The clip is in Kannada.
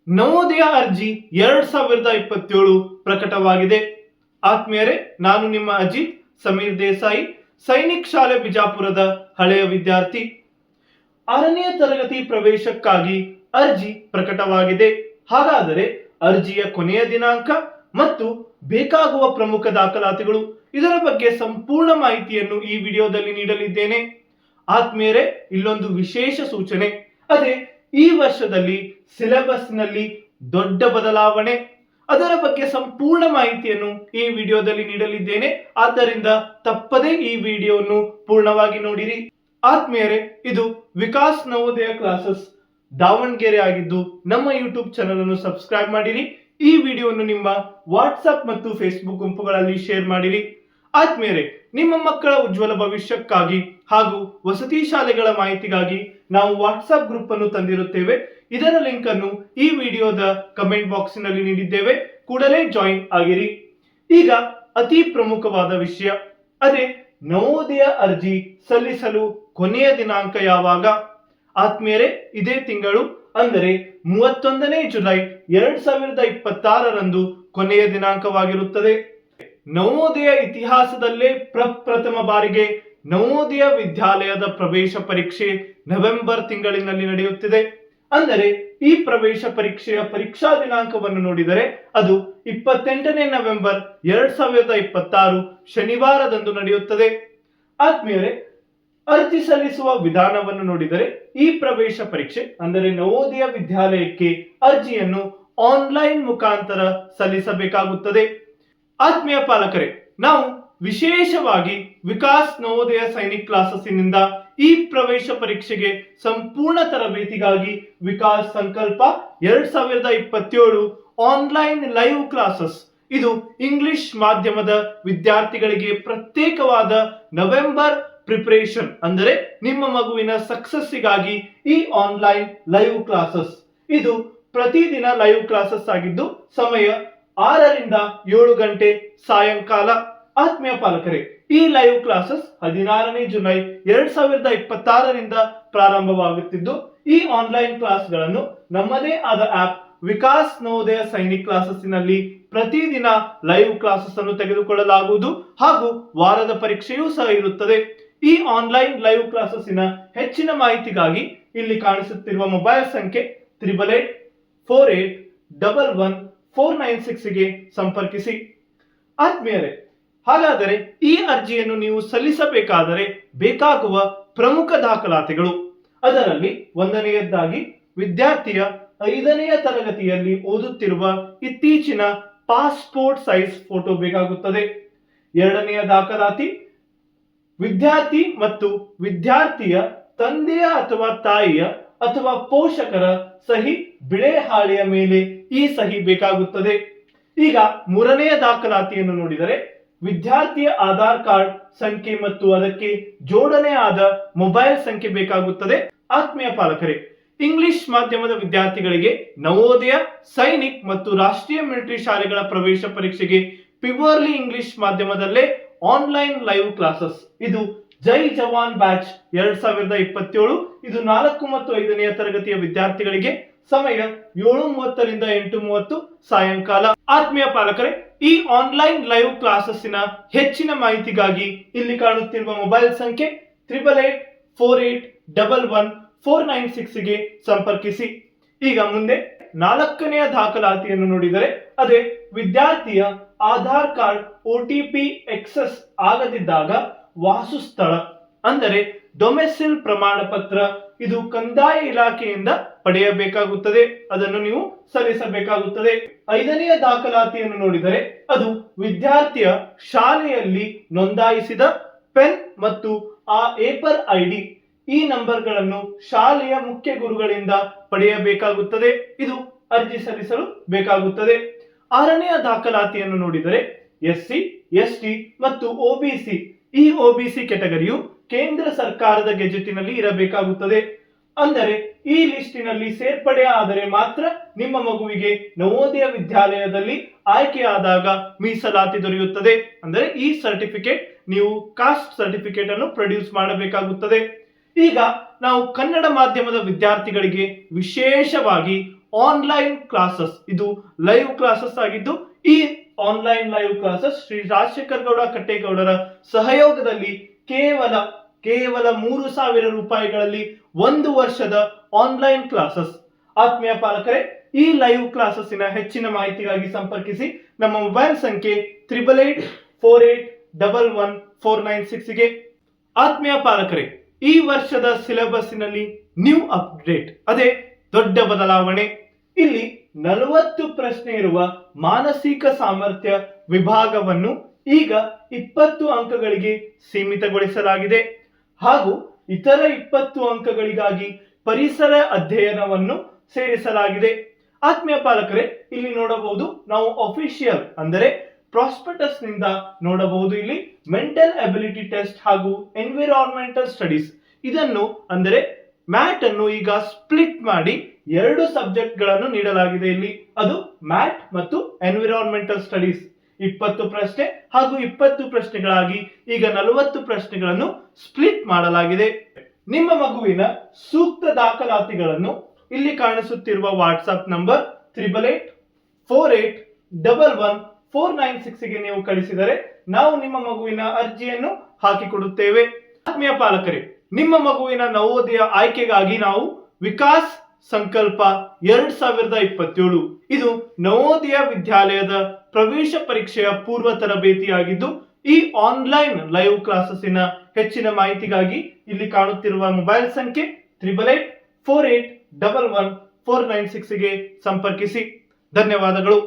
ನವೋದಯ ಅರ್ಜಿ 2027 ಪ್ರಕಟವಾಗಿದೆ. ಆತ್ಮೀಯರೇ, ನಾನು ನಿಮ್ಮ ಅಜಿತ್ ಸಮೀರ್ ದೇಸಾಯಿ, ಸೈನಿಕ್ ಶಾಲೆ ಬಿಜಾಪುರದ ಹಳೆಯ ವಿದ್ಯಾರ್ಥಿ. 6ನೇ ತರಗತಿ ಪ್ರವೇಶಕ್ಕಾಗಿ ಅರ್ಜಿ ಪ್ರಕಟವಾಗಿದೆ. ಹಾಗಾದರೆ ಅರ್ಜಿಯ ಕೊನೆಯ ದಿನಾಂಕ ಮತ್ತು ಬೇಕಾಗುವ ಪ್ರಮುಖ ದಾಖಲಾತಿಗಳು, ಇದರ ಬಗ್ಗೆ ಸಂಪೂರ್ಣ ಮಾಹಿತಿಯನ್ನು ಈ ವಿಡಿಯೋದಲ್ಲಿ ನೀಡಲಿದ್ದೇನೆ. ಆತ್ಮೀಯರೇ, ಇಲ್ಲೊಂದು ವಿಶೇಷ ಸೂಚನೆ, ಅದೇ ಈ ವರ್ಷದಲ್ಲಿ ಸಿಲೆಬಸ್ನಲ್ಲಿ ದೊಡ್ಡ ಬದಲಾವಣೆ, ಅದರ ಬಗ್ಗೆ ಸಂಪೂರ್ಣ ಮಾಹಿತಿಯನ್ನು ಈ ವಿಡಿಯೋದಲ್ಲಿ ನೀಡಲಿದ್ದೇನೆ. ಆದ್ದರಿಂದ ತಪ್ಪದೇ ಈ ವಿಡಿಯೋವನ್ನು ಪೂರ್ಣವಾಗಿ ನೋಡಿರಿ. ಆತ್ಮೀಯರೇ, ಇದು ವಿಕಾಸ್ ನವೋದಯ ಕ್ಲಾಸಸ್ ದಾವಣಗೆರೆ ಆಗಿದ್ದು, ನಮ್ಮ ಯೂಟ್ಯೂಬ್ ಚಾನಲ್ ಅನ್ನು ಸಬ್ಸ್ಕ್ರೈಬ್ ಮಾಡಿರಿ. ಈ ವಿಡಿಯೋವನ್ನು ನಿಮ್ಮ ವಾಟ್ಸ್ಆಪ್ ಮತ್ತು ಫೇಸ್ಬುಕ್ ಗುಂಪುಗಳಲ್ಲಿ ಶೇರ್ ಮಾಡಿರಿ. ಆತ್ಮೀಯರೇ, ನಿಮ್ಮ ಮಕ್ಕಳ ಉಜ್ವಲ ಭವಿಷ್ಯಕ್ಕಾಗಿ ಹಾಗೂ ವಸತಿ ಶಾಲೆಗಳ ಮಾಹಿತಿಗಾಗಿ ನಾವು ವಾಟ್ಸ್ಆಪ್ ಗ್ರೂಪ್ ಅನ್ನು ತಂದಿರುತ್ತೇವೆ. ಇದರ ಲಿಂಕ್ ಅನ್ನು ಈ ವಿಡಿಯೋದ ಕಮೆಂಟ್ ಬಾಕ್ಸ್ ನಲ್ಲಿ ನೀಡಿದ್ದೇವೆ. ಕೂಡಲೇ ಜಾಯಿನ್ ಆಗಿರಿ. ಈಗ ಅತಿ ಪ್ರಮುಖವಾದ ವಿಷಯ, ಅದೇ ನವೋದಯ ಅರ್ಜಿ ಸಲ್ಲಿಸಲು ಕೊನೆಯ ದಿನಾಂಕ ಯಾವಾಗ? ಆತ್ಮೀಯರೇ, ಇದೇ ತಿಂಗಳು ಅಂದರೆ 31ನೇ ಜುಲೈ 2026ರಂದು ಕೊನೆಯ ದಿನಾಂಕವಾಗಿರುತ್ತದೆ. ನವೋದಯ ಇತಿಹಾಸದಲ್ಲೇ ಪ್ರಪ್ರಥಮ ಬಾರಿಗೆ ನವೋದಯ ವಿದ್ಯಾಲಯದ ಪ್ರವೇಶ ಪರೀಕ್ಷೆ ನವೆಂಬರ್ ತಿಂಗಳಿನಲ್ಲಿ ನಡೆಯುತ್ತಿದೆ. ಅಂದರೆ ಈ ಪ್ರವೇಶ ಪರೀಕ್ಷೆಯ ಪರೀಕ್ಷಾ ದಿನಾಂಕವನ್ನು ನೋಡಿದರೆ ಅದು 28ನೇ ನವೆಂಬರ್ 2026 ಶನಿವಾರದಂದು ನಡೆಯುತ್ತದೆ. ಆತ್ಮೀಯರೇ, ಅರ್ಜಿ ಸಲ್ಲಿಸುವ ವಿಧಾನವನ್ನು ನೋಡಿದರೆ ಈ ಪ್ರವೇಶ ಪರೀಕ್ಷೆ ಅಂದರೆ ನವೋದಯ ವಿದ್ಯಾಲಯಕ್ಕೆ ಅರ್ಜಿಯನ್ನು ಆನ್ಲೈನ್ ಮುಖಾಂತರ ಸಲ್ಲಿಸಬೇಕಾಗುತ್ತದೆ. ಆತ್ಮೀಯ ಪಾಲಕರೇ, ನಾವು ವಿಶೇಷವಾಗಿ ವಿಕಾಸ್ ನವೋದಯ ಸೈನಿಕ್ ಕ್ಲಾಸಸ್ನಿಂದ ಈ ಪ್ರವೇಶ ಪರೀಕ್ಷೆಗೆ ಸಂಪೂರ್ಣ ತರಬೇತಿಗಾಗಿ ವಿಕಾಸ್ ಸಂಕಲ್ಪ 2027 ಆನ್ಲೈನ್ ಲೈವ್ ಕ್ಲಾಸಸ್, ಇದು ಇಂಗ್ಲಿಷ್ ಮಾಧ್ಯಮದ ವಿದ್ಯಾರ್ಥಿಗಳಿಗೆ ಪ್ರತ್ಯೇಕವಾದ ನವೆಂಬರ್ ಪ್ರಿಪರೇಷನ್ ಅಂದರೆ ನಿಮ್ಮ ಮಗುವಿನ ಸಕ್ಸಸ್ಸಿಗಾಗಿ ಈ ಆನ್ಲೈನ್ ಲೈವ್ ಕ್ಲಾಸಸ್, ಇದು ಪ್ರತಿದಿನ ಲೈವ್ ಕ್ಲಾಸಸ್ ಆಗಿದ್ದು ಸಮಯ 6ರಿಂದ 7 ಗಂಟೆ ಸಾಯಂಕಾಲ. ಆತ್ಮೀಯ ಪಾಲಕರೇ, ಈ ಲೈವ್ ಕ್ಲಾಸಸ್ 16ನೇ ಜುಲೈ 2026ರಿಂದ ಪ್ರಾರಂಭವಾಗುತ್ತಿದ್ದು, ಈ ಆನ್ಲೈನ್ ಕ್ಲಾಸ್ಗಳನ್ನು ನಮ್ಮದೇ ಆದ ಆಪ್ ವಿಕಾಸ್ ನವೋದಯ ಸೈನಿಕ್ ಕ್ಲಾಸಸ್ನಲ್ಲಿ ಪ್ರತಿದಿನ ಲೈವ್ ಕ್ಲಾಸಸ್ ಅನ್ನು ತೆಗೆದುಕೊಳ್ಳಲಾಗುವುದು ಹಾಗೂ ವಾರದ ಪರೀಕ್ಷೆಯೂ ಸಹ ಇರುತ್ತದೆ. ಈ ಆನ್ಲೈನ್ ಲೈವ್ ಕ್ಲಾಸಸ್ಸಿನ ಹೆಚ್ಚಿನ ಮಾಹಿತಿಗಾಗಿ ಇಲ್ಲಿ ಕಾಣಿಸುತ್ತಿರುವ ಮೊಬೈಲ್ ಸಂಖ್ಯೆ 8848111496 ಗೆ ಸಂಪರ್ಕಿಸಿ. ಆತ್ಮೀಯರೇ, ಹಾಗಾದರೆ ಈ ಅರ್ಜಿಯನ್ನು ನೀವು ಸಲ್ಲಿಸಬೇಕಾದರೆ ಬೇಕಾಗುವ ಪ್ರಮುಖ ದಾಖಲಾತಿಗಳು, ಅದರಲ್ಲಿ ಒಂದನೆಯದ್ದಾಗಿ ವಿದ್ಯಾರ್ಥಿಯ 5ನೇ ತರಗತಿಯಲ್ಲಿ ಓದುತ್ತಿರುವ ಇತ್ತೀಚಿನ ಪಾಸ್ಪೋರ್ಟ್ ಸೈಜ್ ಫೋಟೋ ಬೇಕಾಗುತ್ತದೆ. ಎರಡನೆಯ ದಾಖಲಾತಿ, ವಿದ್ಯಾರ್ಥಿ ಮತ್ತು ವಿದ್ಯಾರ್ಥಿಯ ತಂದೆಯ ಅಥವಾ ತಾಯಿಯ ಅಥವಾ ಪೋಷಕರ ಸಹಿ ಬಿಳೆ ಹಾಳೆಯ ಮೇಲೆ ಈ ಸಹಿ ಬೇಕಾಗುತ್ತದೆ. ಈಗ ಮೂರನೆಯ ದಾಖಲಾತಿಯನ್ನು ನೋಡಿದರೆ ವಿದ್ಯಾರ್ಥಿಯ ಆಧಾರ್ ಕಾರ್ಡ್ ಸಂಖ್ಯೆ ಮತ್ತು ಅದಕ್ಕೆ ಜೋಡಣೆ ಆದ ಮೊಬೈಲ್ ಸಂಖ್ಯೆ ಬೇಕಾಗುತ್ತದೆ. ಆತ್ಮೀಯ ಪಾಲಕರೇ, ಇಂಗ್ಲಿಷ್ ಮಾಧ್ಯಮದ ವಿದ್ಯಾರ್ಥಿಗಳಿಗೆ ನವೋದಯ ಸೈನಿಕ್ ಮತ್ತು ರಾಷ್ಟ್ರೀಯ ಮಿಲಿಟರಿ ಶಾಲೆಗಳ ಪ್ರವೇಶ ಪರೀಕ್ಷೆಗೆ ಪ್ಯೂರ್ಲಿ ಇಂಗ್ಲಿಷ್ ಮಾಧ್ಯಮದಲ್ಲೇ ಆನ್ಲೈನ್ ಲೈವ್ ಕ್ಲಾಸಸ್, ಇದು ಜೈ ಜವಾನ್ ಬ್ಯಾಚ್ 2027, ಇದು 4 ಮತ್ತು 5ನೇ ತರಗತಿಯ ವಿದ್ಯಾರ್ಥಿಗಳಿಗೆ ಸಮಯ 7:30ರಿಂದ 8:30 ಸಾಯಂಕಾಲ. ಆತ್ಮೀಯ ಪಾಲಕರೇ, ಈ ಆನ್ಲೈನ್ ಲೈವ್ ಕ್ಲಾಸಸ್ಸಿನ ಹೆಚ್ಚಿನ ಮಾಹಿತಿಗಾಗಿ ಇಲ್ಲಿ ಕಾಣುತ್ತಿರುವ ಮೊಬೈಲ್ ಸಂಖ್ಯೆ 8848111496 ಗೆ ಸಂಪರ್ಕಿಸಿ. ಈಗ ಮುಂದೆ 4ನೆಯ ದಾಖಲಾತಿಯನ್ನು ನೋಡಿದರೆ ಅದೇ ವಿದ್ಯಾರ್ಥಿಯ ಆಧಾರ್ ಕಾರ್ಡ್ OTP ಎಕ್ಸೆಸ್ ಆಗದಿದ್ದಾಗ ವಾಸಸ್ಥಳ ಅಂದರೆ ಡೊಮೆಸಿಲ್ ಪ್ರಮಾಣ ಪತ್ರ, ಇದು ಕಂದಾಯ ಇಲಾಖೆಯಿಂದ ಪಡೆಯಬೇಕಾಗುತ್ತದೆ, ಅದನ್ನು ನೀವು ಸಲ್ಲಿಸಬೇಕಾಗುತ್ತದೆ. 5ನೆಯ ದಾಖಲಾತಿಯನ್ನು ನೋಡಿದರೆ ಅದು ವಿದ್ಯಾರ್ಥಿಯ ಶಾಲೆಯಲ್ಲಿ ನೋಂದಾಯಿಸಿದ ಪೆನ್ ಮತ್ತು ಆ ಏಪರ್ ID, ಈ ನಂಬರ್ಗಳನ್ನು ಶಾಲೆಯ ಮುಖ್ಯ ಗುರುಗಳಿಂದ ಪಡೆಯಬೇಕಾಗುತ್ತದೆ, ಇದು ಅರ್ಜಿ ಸಲ್ಲಿಸಲು ಬೇಕಾಗುತ್ತದೆ. 6ನೆಯ ದಾಖಲಾತಿಯನ್ನು ನೋಡಿದರೆ SC, ST ಮತ್ತು OBC, ಈ OBC ಕೆಟಗರಿಯು ಕೇಂದ್ರ ಸರ್ಕಾರದ ಗೆಜೆಟಿನಲ್ಲಿ ಇರಬೇಕಾಗುತ್ತದೆ. ಅಂದರೆ ಈ ಲಿಸ್ಟಿನಲ್ಲಿ ಸೇರ್ಪಡೆ ಆದರೆ ಮಾತ್ರ ನಿಮ್ಮ ಮಗುವಿಗೆ ನವೋದಯ ವಿದ್ಯಾಲಯದಲ್ಲಿ ಆಯ್ಕೆಯಾದಾಗ ಮೀಸಲಾತಿ ದೊರೆಯುತ್ತದೆ. ಅಂದರೆ ಈ ಸರ್ಟಿಫಿಕೇಟ್ ನೀವು ಕಾಸ್ಟ್ ಸರ್ಟಿಫಿಕೇಟ್ ಅನ್ನು ಪ್ರೊಡ್ಯೂಸ್ ಮಾಡಬೇಕಾಗುತ್ತದೆ. ಈಗ ನಾವು ಕನ್ನಡ ಮಾಧ್ಯಮದ ವಿದ್ಯಾರ್ಥಿಗಳಿಗೆ ವಿಶೇಷವಾಗಿ ಆನ್ಲೈನ್ ಕ್ಲಾಸಸ್, ಇದು ಲೈವ್ ಕ್ಲಾಸಸ್ ಆಗಿದ್ದು ಈ online live classes Shri Rajashekhar Gowda ಕಟ್ಟೇಗೌಡರ ಸಹಯೋಗದಲ್ಲಿ ಕೇವಲ 3,000 ರೂಪಾಯಿಗಳಲ್ಲಿ 1 ವರ್ಷದ ಆನ್ಲೈನ್ ಕ್ಲಾಸಸ್. ಆತ್ಮೀಯ ಪಾಲಕರೇ, ಈ ಲೈವ್ ಕ್ಲಾಸಸ್ಸಿನ ಹೆಚ್ಚಿನ ಮಾಹಿತಿಗಾಗಿ ಸಂಪರ್ಕಿಸಿ ನಮ್ಮ ಮೊಬೈಲ್ ಸಂಖ್ಯೆ 8848111496 ಗೆ. ಆತ್ಮೀಯ ಪಾಲಕರೇ, ಈ ವರ್ಷದ ಸಿಲೆಬಸ್ಸಿನಲ್ಲಿ ನ್ಯೂ ಅಪ್ಡೇಟ್, ಅದೇ ದೊಡ್ಡ ಬದಲಾವಣೆ. ಇಲ್ಲಿ 40 ಪ್ರಶ್ನೆ ಇರುವ ಮಾನಸಿಕ ಸಾಮರ್ಥ್ಯ ವಿಭಾಗವನ್ನು ಈಗ 20 ಅಂಕಗಳಿಗೆ ಸೀಮಿತಗೊಳಿಸಲಾಗಿದೆ ಹಾಗೂ ಇತರ 20 ಅಂಕಗಳಿಗಾಗಿ ಪರಿಸರ ಅಧ್ಯಯನವನ್ನು ಸೇರಿಸಲಾಗಿದೆ. ಆತ್ಮೀಯ ಪಾಲಕರೇ, ಇಲ್ಲಿ ನೋಡಬಹುದು ನಾವು ಅಫಿಷಿಯಲ್ ಅಂದರೆ ಪ್ರಾಸ್ಪೆಕ್ಟಸ್ ನಿಂದ ನೋಡಬಹುದು. ಇಲ್ಲಿ ಮೆಂಟಲ್ ಅಬಿಲಿಟಿ ಟೆಸ್ಟ್ ಹಾಗೂ ಎನ್ವಿರಾನ್ಮೆಂಟಲ್ ಸ್ಟಡೀಸ್ ಇದನ್ನು ಅಂದರೆ ಮ್ಯಾಟ್ ಅನ್ನು ಈಗ ಸ್ಪ್ಲಿಟ್ ಮಾಡಿ 2 ಸಬ್ಜೆಕ್ಟ್ ಗಳನ್ನು ನೀಡಲಾಗಿದೆ. ಇಲ್ಲಿ ಅದು ಮ್ಯಾಟ್ ಮತ್ತು ಎನ್ವಿರಾನ್ಮೆಂಟಲ್ ಸ್ಟಡೀಸ್. 20 ಪ್ರಶ್ನೆ ಹಾಗೂ 20 ಪ್ರಶ್ನೆಗಳಾಗಿ ಈಗ 40 ಪ್ರಶ್ನೆಗಳನ್ನು ಸ್ಪ್ಲಿಟ್ ಮಾಡಲಾಗಿದೆ. ನಿಮ್ಮ ಮಗುವಿನ ಸೂಕ್ತ ದಾಖಲಾತಿಗಳನ್ನು ಇಲ್ಲಿ ಕಾಣಿಸುತ್ತಿರುವ ವಾಟ್ಸ್ಆಪ್ ನಂಬರ್ 8848111496 ಗೆ ನೀವು ಕಳಿಸಿದರೆ ನಾವು ನಿಮ್ಮ ಮಗುವಿನ ಅರ್ಜಿಯನ್ನು ಹಾಕಿಕೊಡುತ್ತೇವೆ. ಆತ್ಮೀಯ ಪಾಲಕರೇ, ನಿಮ್ಮ ಮಗುವಿನ ನವೋದಯ ಆಯ್ಕೆಗಾಗಿ ನಾವು ವಿಕಾಸ್ ಸಂಕಲ್ಪ 2027 ಇದು ನವೋದಯ ವಿದ್ಯಾಲಯದ ಪ್ರವೇಶ ಪರೀಕ್ಷೆಯ ಪೂರ್ವ ತರಬೇತಿಯಾಗಿದ್ದು ಈ ಆನ್ಲೈನ್ ಲೈವ್ ಕ್ಲಾಸಸ್ಸಿನ ಹೆಚ್ಚಿನ ಮಾಹಿತಿಗಾಗಿ ಇಲ್ಲಿ ಕಾಣುತ್ತಿರುವ ಮೊಬೈಲ್ ಸಂಖ್ಯೆ 8848111496 ಗೆ ಸಂಪರ್ಕಿಸಿ. ಧನ್ಯವಾದಗಳು.